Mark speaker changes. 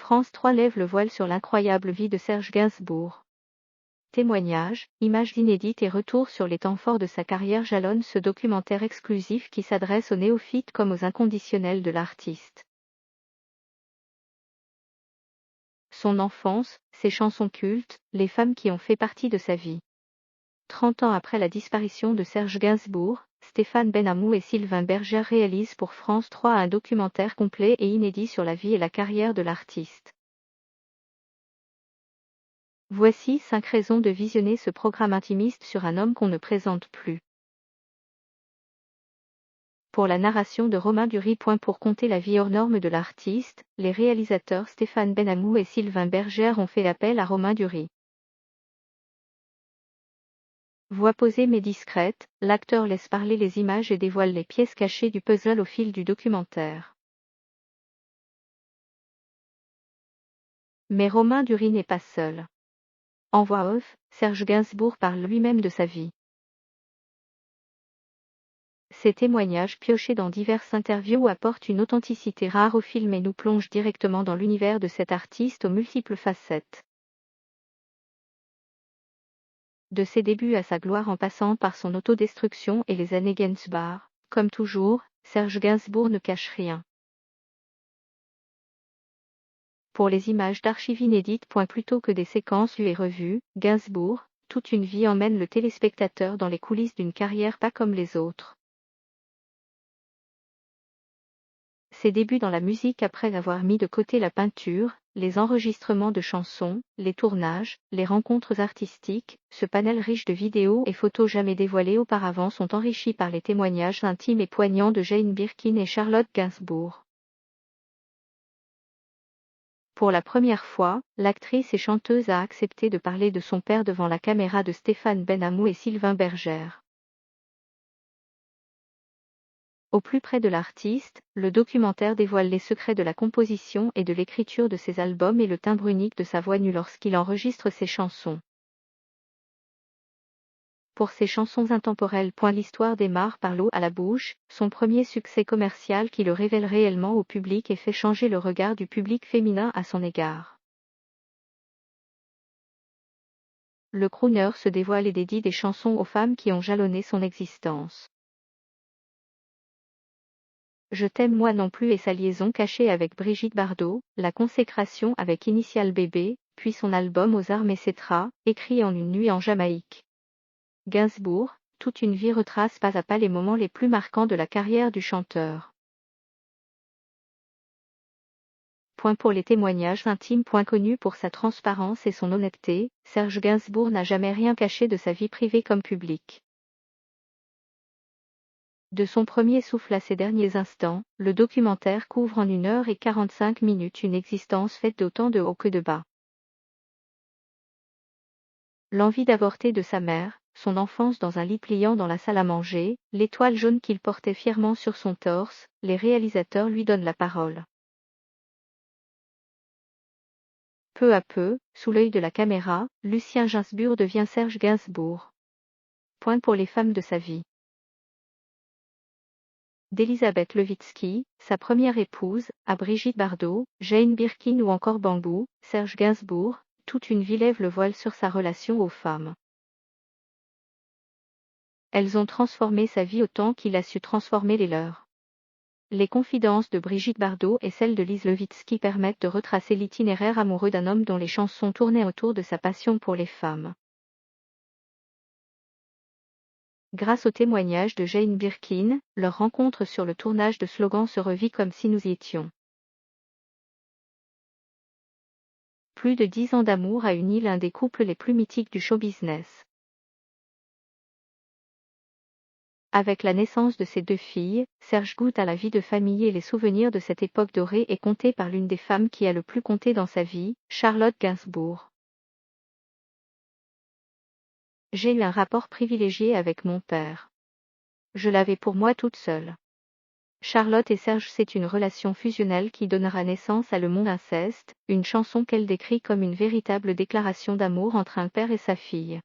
Speaker 1: France 3 lève le voile sur l'incroyable vie de Serge Gainsbourg. Témoignages, images inédites et retours sur les temps forts de sa carrière jalonnent ce documentaire exclusif qui s'adresse aux néophytes comme aux inconditionnels de l'artiste. Son enfance, ses chansons cultes, les femmes qui ont fait partie de sa vie. 30 ans après la disparition de Serge Gainsbourg, Stéphane Benhamou et Sylvain Bergère réalisent pour France 3 un documentaire complet et inédit sur la vie et la carrière de l'artiste. Voici 5 raisons de visionner ce programme intimiste sur un homme qu'on ne présente plus. Pour la narration de Romain Duris. Pour conter la vie hors norme de l'artiste, les réalisateurs Stéphane Benhamou et Sylvain Bergère ont fait appel à Romain Duris. Voix posée mais discrète, l'acteur laisse parler les images et dévoile les pièces cachées du puzzle au fil du documentaire. Mais Romain Duris n'est pas seul. En voix off, Serge Gainsbourg parle lui-même de sa vie. Ces témoignages piochés dans diverses interviews apportent une authenticité rare au film et nous plongent directement dans l'univers de cet artiste aux multiples facettes. De ses débuts à sa gloire en passant par son autodestruction et les années Gainsbourg, comme toujours, Serge Gainsbourg ne cache rien. Pour les images d'archives inédites. Plutôt que des séquences lues et revues, Gainsbourg, toute une vie emmène le téléspectateur dans les coulisses d'une carrière pas comme les autres. Ses débuts dans la musique après avoir mis de côté la peinture, les enregistrements de chansons, les tournages, les rencontres artistiques, ce panel riche de vidéos et photos jamais dévoilées auparavant sont enrichis par les témoignages intimes et poignants de Jane Birkin et Charlotte Gainsbourg. Pour la première fois, l'actrice et chanteuse a accepté de parler de son père devant la caméra de Stéphane Benhamou et Sylvain Bergère. Au plus près de l'artiste, le documentaire dévoile les secrets de la composition et de l'écriture de ses albums et le timbre unique de sa voix nue lorsqu'il enregistre ses chansons. Pour ses chansons intemporelles. L'histoire démarre par L'eau à la bouche, son premier succès commercial qui le révèle réellement au public et fait changer le regard du public féminin à son égard. Le crooner se dévoile et dédie des chansons aux femmes qui ont jalonné son existence. Je t'aime moi non plus et sa liaison cachée avec Brigitte Bardot, la consécration avec Initial Bébé, puis son album Aux armes etc., écrit en une nuit en Jamaïque. Gainsbourg, toute une vie retrace pas à pas les moments les plus marquants de la carrière du chanteur. Pour les témoignages intimes. Connu pour sa transparence et son honnêteté, Serge Gainsbourg n'a jamais rien caché de sa vie privée comme publique. De son premier souffle à ses derniers instants, le documentaire couvre en 1h45 une existence faite d'autant de hauts que de bas. L'envie d'avorter de sa mère, son enfance dans un lit pliant dans la salle à manger, l'étoile jaune qu'il portait fièrement sur son torse, les réalisateurs lui donnent la parole. Peu à peu, sous l'œil de la caméra, Lucien Gainsbourg devient Serge Gainsbourg. Pour les femmes de sa vie. D'Elisabeth Levitsky, sa première épouse, à Brigitte Bardot, Jane Birkin ou encore Bambou, Serge Gainsbourg, toute une vie lève le voile sur sa relation aux femmes. Elles ont transformé sa vie autant qu'il a su transformer les leurs. Les confidences de Brigitte Bardot et celles de Lise Levitsky permettent de retracer l'itinéraire amoureux d'un homme dont les chansons tournaient autour de sa passion pour les femmes. Grâce au témoignage de Jane Birkin, leur rencontre sur le tournage de Slogan se revit comme si nous y étions. Plus de 10 ans d'amour a uni l'un des couples les plus mythiques du show business. Avec la naissance de ses 2 filles, Serge goûte à la vie de famille et les souvenirs de cette époque dorée est compté par l'une des femmes qui a le plus compté dans sa vie, Charlotte Gainsbourg. J'ai eu un rapport privilégié avec mon père. Je l'avais pour moi toute seule. Charlotte et Serge, c'est une relation fusionnelle qui donnera naissance à Le Monde Inceste, une chanson qu'elle décrit comme une véritable déclaration d'amour entre un père et sa fille.